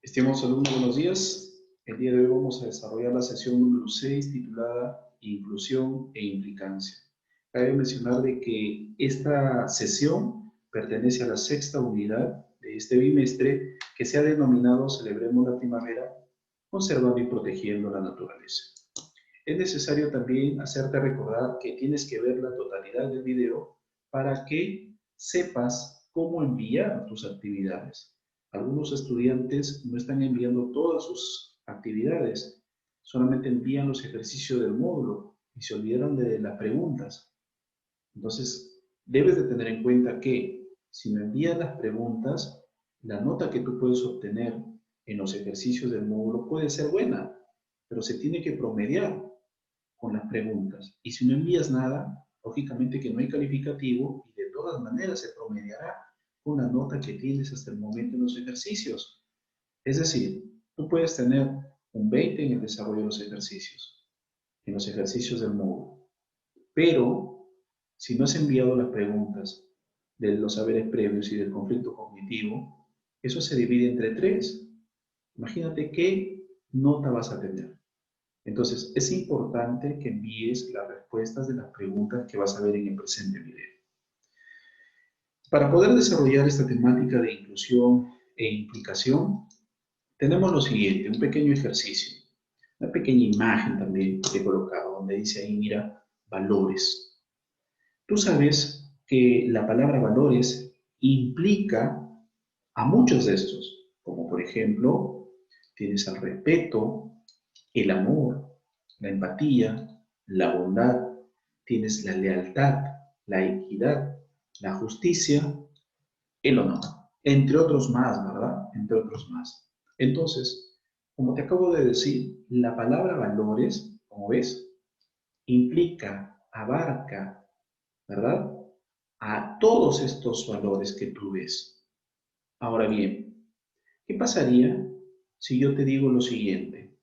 Estimados alumnos, buenos días. El día de hoy vamos a desarrollar la sesión número 6 titulada Inclusión e Implicancia. Cabe mencionar de que esta sesión pertenece a la sexta unidad de este bimestre que se ha denominado Celebremos la Primavera, conservando y protegiendo la naturaleza. Es necesario también hacerte recordar que tienes que ver la totalidad del video para que sepas cómo enviar tus actividades. Algunos estudiantes no están enviando todas sus actividades, solamente envían los ejercicios del módulo y se olvidaron de las preguntas. Entonces, debes de tener en cuenta que si me envías las preguntas, la nota que tú puedes obtener en los ejercicios del módulo puede ser buena, pero se tiene que promediar con las preguntas. Y si no envías nada, lógicamente que no hay calificativo y de todas maneras se promediará con la nota que tienes hasta el momento en los ejercicios. Es decir, tú puedes tener un 20 en el desarrollo de los ejercicios, en los ejercicios del módulo, pero si no has enviado las preguntas de los saberes previos y del conflicto cognitivo, eso se divide entre 3. Imagínate qué nota vas a tener. Entonces, es importante que envíes las respuestas de las preguntas que vas a ver en el presente video. Para poder desarrollar esta temática de inclusión e implicación, tenemos lo siguiente, un pequeño ejercicio, una pequeña imagen también que he colocado, donde dice ahí, mira, valores. Tú sabes que la palabra valores implica a muchos de estos, como por ejemplo, tienes el respeto, el amor, la empatía, la bondad, tienes la lealtad, la equidad, la justicia, el honor, entre otros más, ¿verdad? Entre otros más. Entonces, como te acabo de decir, la palabra valores, como ves, implica, abarca, ¿verdad? A todos estos valores que tú ves. Ahora bien, ¿qué pasaría si yo te digo lo siguiente?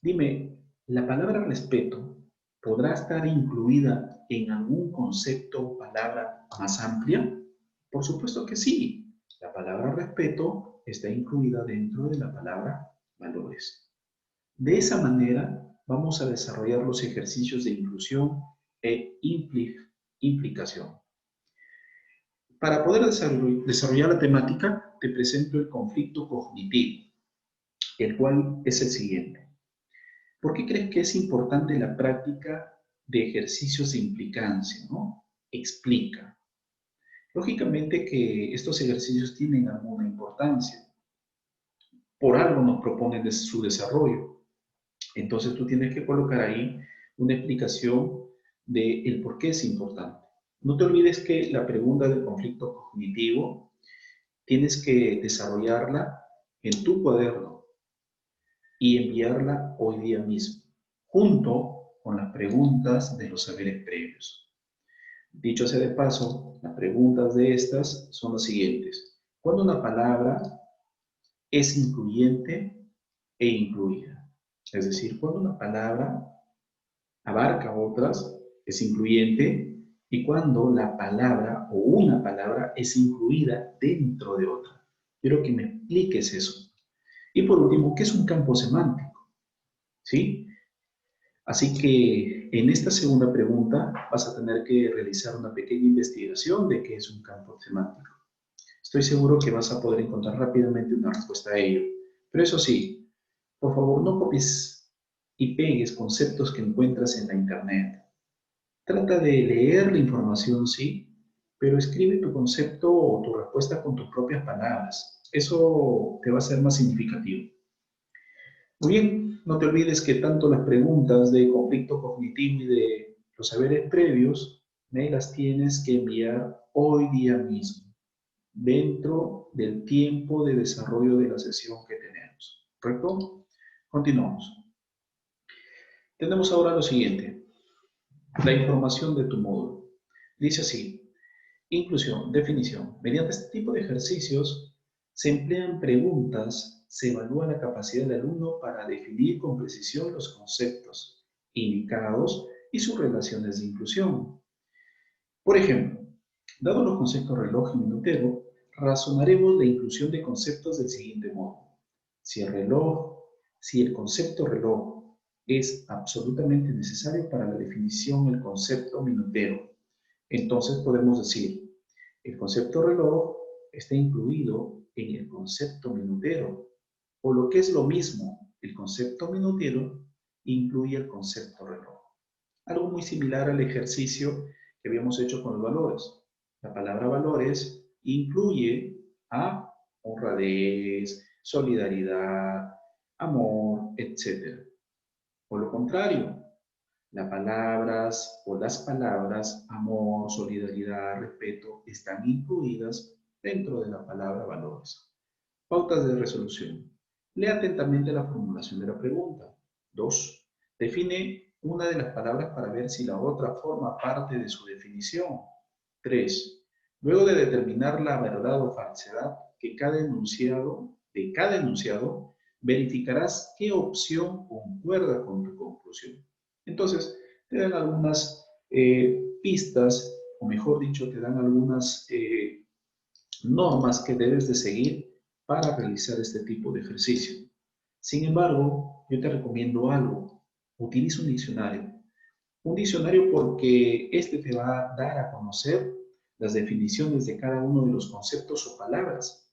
Dime, ¿la palabra respeto podrá estar incluida en algún concepto o palabra más amplia? Por supuesto que sí. La palabra respeto está incluida dentro de la palabra valores. De esa manera vamos a desarrollar los ejercicios de inclusión e implicación. Para poder desarrollar la temática, te presento el conflicto cognitivo, el cual es el siguiente. ¿Por qué crees que es importante la práctica de ejercicios de implicancia, ¿no? Explica. Lógicamente que estos ejercicios tienen alguna importancia. Por algo nos proponen su desarrollo. Entonces tú tienes que colocar ahí una explicación de el por qué es importante. No te olvides que la pregunta del conflicto cognitivo tienes que desarrollarla en tu cuaderno y enviarla hoy día mismo, junto con las preguntas de los saberes previos. Dicho sea de paso, las preguntas de estas son las siguientes. ¿Cuándo una palabra es incluyente e incluida? Es decir, cuando una palabra abarca otras, es incluyente, y cuando la palabra o una palabra es incluida dentro de otra. Quiero que me expliques eso. Y por último, ¿qué es un campo semántico? ¿Sí? Así que en esta segunda pregunta vas a tener que realizar una pequeña investigación de qué es un campo semántico. Estoy seguro que vas a poder encontrar rápidamente una respuesta a ello. Pero eso sí, por favor no copies y pegues conceptos que encuentras en la internet. Trata de leer la información, sí, pero escribe tu concepto o tu respuesta con tus propias palabras. Eso te va a ser más significativo. Muy bien, no te olvides que tanto las preguntas de conflicto cognitivo y de los saberes previos me las tienes que enviar hoy día mismo, dentro del tiempo de desarrollo de la sesión que tenemos. ¿Correcto? Continuamos. Tenemos ahora lo siguiente, la información de tu módulo. Dice así, inclusión, definición. Mediante este tipo de ejercicios se emplean preguntas, se evalúa la capacidad del alumno para definir con precisión los conceptos indicados y sus relaciones de inclusión. Por ejemplo, dado los conceptos reloj y minutero, razonaremos la inclusión de conceptos del siguiente modo. Si el reloj, si el concepto reloj es absolutamente necesario para la definición del concepto minutero, entonces podemos decir, el concepto reloj está incluido en el concepto minutero, o lo que es lo mismo, el concepto minutero incluye el concepto reloj. Algo muy similar al ejercicio que habíamos hecho con los valores. La palabra valores incluye a honradez, solidaridad, amor, etc. Por lo contrario, las palabras amor, solidaridad, respeto están incluidas dentro de la palabra valores. Pautas de resolución. Lea atentamente la formulación de la pregunta. 2. Define una de las palabras para ver si la otra forma parte de su definición. 3. Luego de determinar la verdad o falsedad de cada enunciado, verificarás qué opción concuerda con tu conclusión. Entonces, te dan algunas pistas, o mejor dicho, te dan algunas normas que debes de seguir para realizar este tipo de ejercicio. Sin embargo, yo te recomiendo algo. Utiliza un diccionario. Un diccionario porque este te va a dar a conocer las definiciones de cada uno de los conceptos o palabras.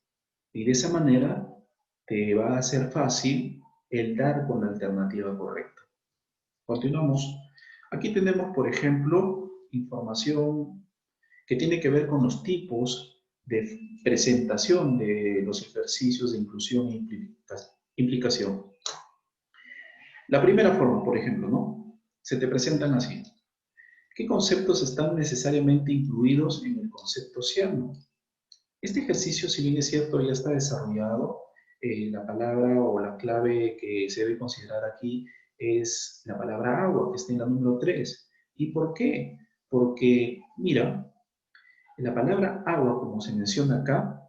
Y de esa manera te va a hacer fácil el dar con la alternativa correcta. Continuamos. Aquí tenemos, por ejemplo, información que tiene que ver con los tipos de presentación de los ejercicios de inclusión e implicación. La primera forma, por ejemplo, ¿no? Se te presentan así. ¿Qué conceptos están necesariamente incluidos en el concepto océano? Este ejercicio, si bien es cierto, ya está desarrollado, la palabra o la clave que se debe considerar aquí es la palabra agua, que está en la número 3. ¿Y por qué? Porque, mira, la palabra agua, como se menciona acá,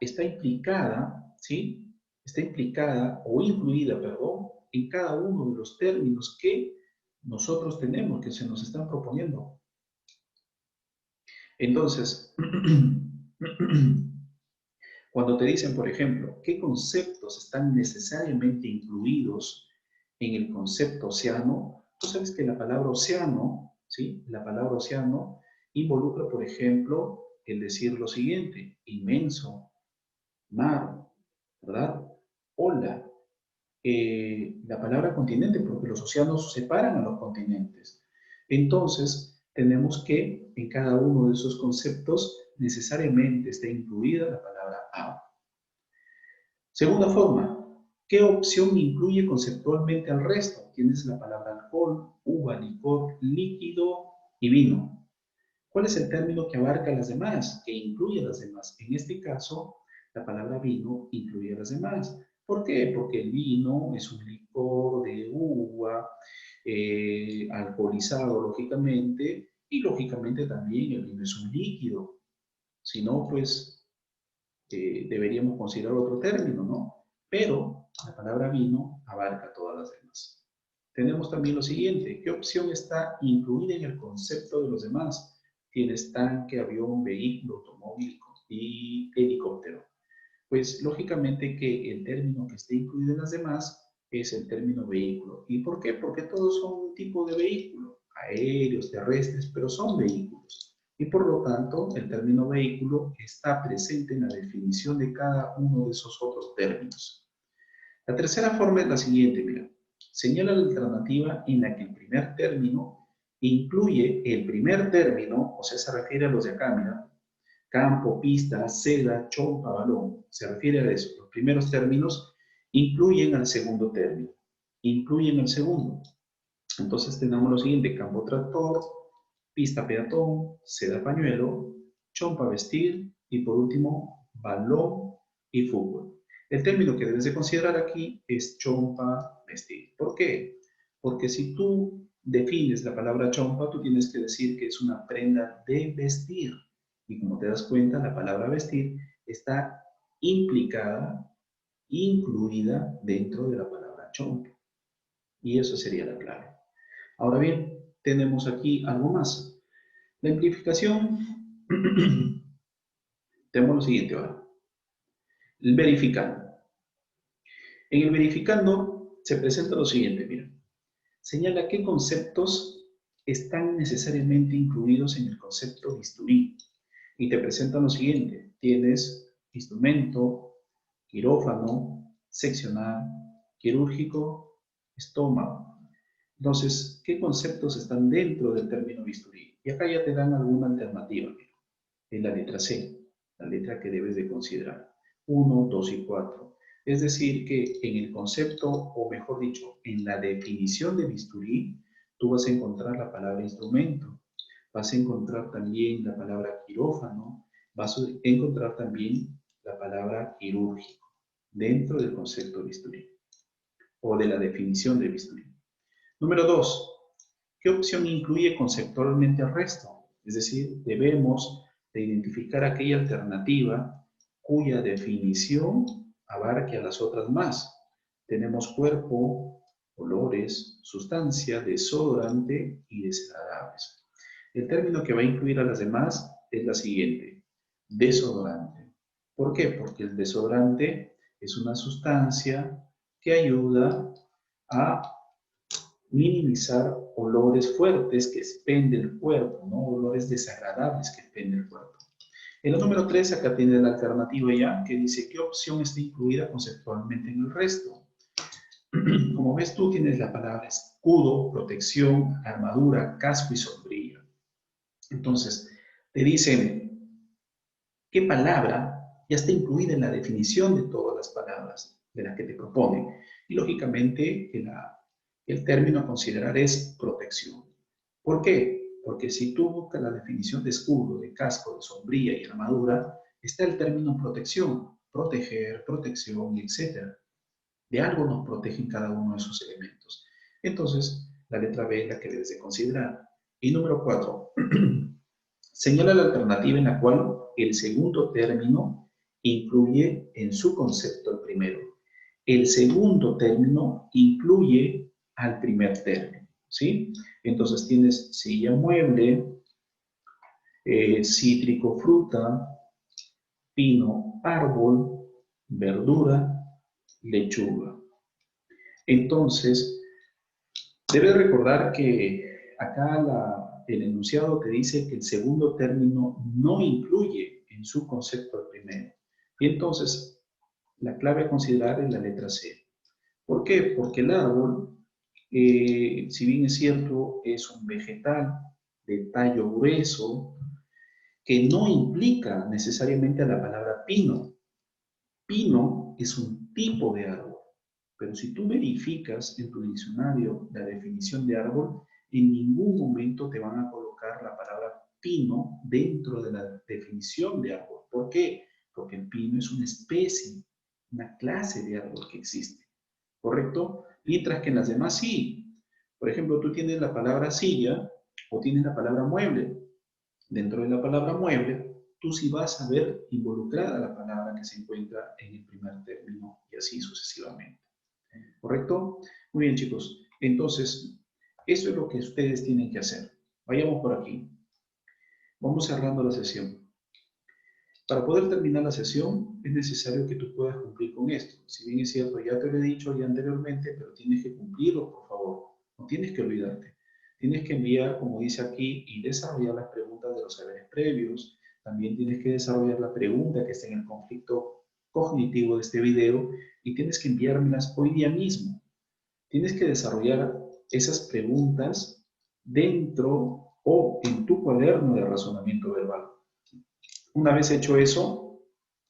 está implicada, ¿sí? Está implicada o incluida, perdón, en cada uno de los términos que nosotros tenemos, que se nos están proponiendo. Entonces, cuando te dicen, por ejemplo, qué conceptos están necesariamente incluidos en el concepto océano, tú sabes que la palabra océano, ¿sí? La palabra océano involucra, por ejemplo, el decir lo siguiente, inmenso, mar, ¿verdad? Ola. La palabra continente, porque los océanos separan a los continentes. Entonces, tenemos que en cada uno de esos conceptos necesariamente esté incluida la palabra agua. Segunda forma, ¿qué opción incluye conceptualmente al resto? Tienes la palabra alcohol, uva, licor, líquido y vino. ¿Cuál es el término que abarca a las demás, que incluye a las demás? En este caso, la palabra vino incluye a las demás. ¿Por qué? Porque el vino es un licor de uva, alcoholizado lógicamente, y lógicamente también el vino es un líquido. Si no, pues deberíamos considerar otro término, ¿no? Pero la palabra vino abarca todas las demás. Tenemos también lo siguiente, ¿qué opción está incluida en el concepto de los demás? Tienes tanque, avión, vehículo, automóvil y helicóptero. Pues lógicamente que el término que esté incluido en las demás es el término vehículo. ¿Y por qué? Porque todos son un tipo de vehículo, aéreos, terrestres, pero son vehículos. Y por lo tanto, el término vehículo está presente en la definición de cada uno de esos otros términos. La tercera forma es la siguiente, mira. Señala la alternativa en la que el primer término incluye el primer término, o sea, se refiere a los de acá, mira, campo, pista, seda, chompa, balón. Se refiere a eso. Los primeros términos incluyen al segundo término. Incluyen al segundo. Entonces tenemos lo siguiente, campo tractor, pista peatón, seda pañuelo, chompa vestir y por último balón y fútbol. El término que debes de considerar aquí es chompa vestir. ¿Por qué? Porque si tú defines la palabra chompa, tú tienes que decir que es una prenda de vestir. Y como te das cuenta, la palabra vestir está implicada, incluida dentro de la palabra chompa. Y eso sería la clave. Ahora bien, tenemos aquí algo más. La amplificación, tenemos lo siguiente ahora. Verificando. En el verificando se presenta lo siguiente, mira. Señala qué conceptos están necesariamente incluidos en el concepto bisturí. Y te presentan lo siguiente. Tienes instrumento, quirófano, seccional, quirúrgico, estómago. Entonces, ¿qué conceptos están dentro del término bisturí? Y acá ya te dan alguna alternativa. Mira. En la letra C, la letra que debes de considerar. 1, 2 y 4. Es decir, que en el concepto, o mejor dicho, en la definición de bisturí, tú vas a encontrar la palabra instrumento, vas a encontrar también la palabra quirófano, vas a encontrar también la palabra quirúrgico dentro del concepto de bisturí o de la definición de bisturí. Número 2. ¿Qué opción incluye conceptualmente el resto? Es decir, debemos de identificar aquella alternativa cuya definición abarque a las otras más. Tenemos cuerpo, olores, sustancia, desodorante y desagradables. El término que va a incluir a las demás es la siguiente, desodorante. ¿Por qué? Porque el desodorante es una sustancia que ayuda a minimizar olores fuertes que expende el cuerpo, ¿no? Olores desagradables que expende el cuerpo. En el número 3, acá tiene la alternativa ya, que dice qué opción está incluida conceptualmente en el resto. Como ves tú, tienes la palabra escudo, protección, armadura, casco y sombrilla. Entonces, te dicen qué palabra ya está incluida en la definición de todas las palabras de las que te proponen. Y lógicamente, el término a considerar es protección. ¿Por qué? Porque si tú buscas la definición de escudo, de casco, de sombrilla y armadura, está el término protección, proteger, protección, etc. De algo nos protegen cada uno de esos elementos. Entonces, la letra B es la que debes de considerar. Y número 4, señala la alternativa en la cual el segundo término incluye en su concepto el primero. El segundo término incluye al primer término, ¿sí? Entonces tienes silla mueble, cítrico fruta, pino árbol, verdura, lechuga. Entonces, debes recordar que acá el enunciado te dice que el segundo término no incluye en su concepto el primero. Y entonces, la clave a considerar es la letra C. ¿Por qué? Porque el árbol, si bien es cierto, es un vegetal de tallo grueso, que no implica necesariamente a la palabra pino. Pino es un tipo de árbol, pero si tú verificas en tu diccionario la definición de árbol, en ningún momento te van a colocar la palabra pino dentro de la definición de árbol. ¿Por qué? Porque el pino es una especie, una clase de árbol que existe, ¿correcto? Mientras que en las demás sí. Por ejemplo, tú tienes la palabra silla o tienes la palabra mueble. Dentro de la palabra mueble, tú sí vas a ver involucrada la palabra que se encuentra en el primer término y así sucesivamente. ¿Correcto? Muy bien, chicos. Entonces, eso es lo que ustedes tienen que hacer. Vayamos por aquí. Vamos cerrando la sesión. Para poder terminar la sesión, es necesario que tú puedas cumplir con esto. Si bien es cierto, ya te lo he dicho ya anteriormente, pero tienes que cumplirlo, por favor. No tienes que olvidarte. Tienes que enviar, como dice aquí, y desarrollar las preguntas de los saberes previos. También tienes que desarrollar la pregunta que está en el conflicto cognitivo de este video y tienes que enviármelas hoy día mismo. Tienes que desarrollar esas preguntas dentro o en tu cuaderno de razonamiento verbal. Una vez hecho eso,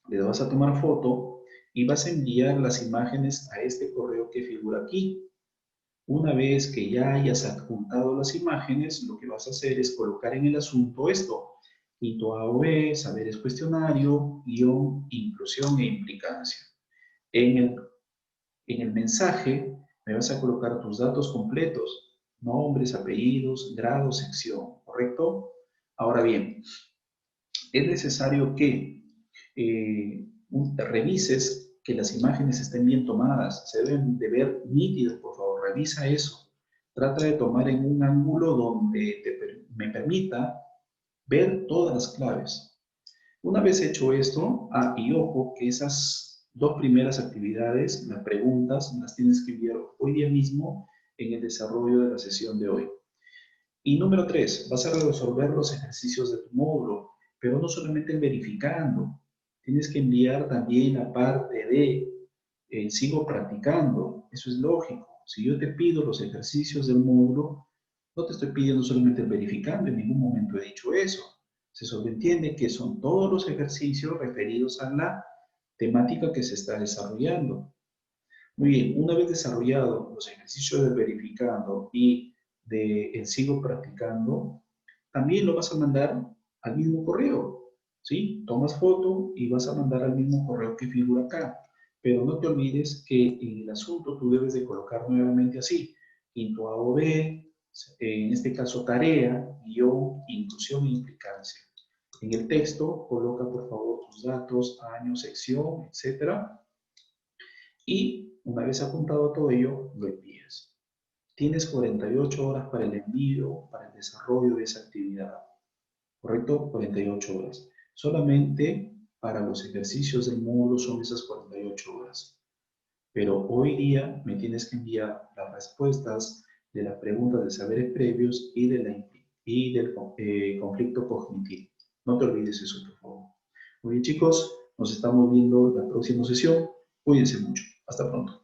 le vas a tomar foto y vas a enviar las imágenes a este correo que figura aquí. Una vez que ya hayas adjuntado las imágenes, lo que vas a hacer es colocar en el asunto esto. Quinto A o B, saberes cuestionario, guión, inclusión e implicancia. En el mensaje me vas a colocar tus datos completos, nombres, apellidos, grado, sección, ¿correcto? Ahora bien, es necesario que revises que las imágenes estén bien tomadas, se deben de ver nítidas, por favor, revisa eso. Trata de tomar en un ángulo donde me permita ver todas las claves. Una vez hecho esto, y ojo que esas 2 primeras actividades, las preguntas, las tienes que enviar hoy día mismo en el desarrollo de la sesión de hoy. Y número 3, vas a resolver los ejercicios de tu módulo, pero no solamente verificando. Tienes que enviar también la parte de sigo practicando. Eso es lógico. Si yo te pido los ejercicios del módulo, no te estoy pidiendo solamente el verificando, en ningún momento he dicho eso. Se sobreentiende que son todos los ejercicios referidos a la temática que se está desarrollando. Muy bien, una vez desarrollado los ejercicios del verificando y de el sigo practicando, también lo vas a mandar al mismo correo, ¿sí? Tomas foto y vas a mandar al mismo correo que figura acá. Pero no te olvides que en el asunto tú debes de colocar nuevamente así, quinto A o B, en este caso tarea, guión, inclusión e implicancia. En el texto coloca por favor tus datos, año, sección, etcétera, y una vez apuntado todo ello, lo envías. Tienes 48 horas para el envío, para el desarrollo de esa actividad. ¿Correcto? 48 horas. Solamente para los ejercicios del módulo son esas 48 horas. Pero hoy día me tienes que enviar las respuestas de las preguntas de saberes previos y del conflicto cognitivo. No te olvides eso, por favor. Muy bien, chicos, nos estamos viendo en la próxima sesión. Cuídense mucho. Hasta pronto.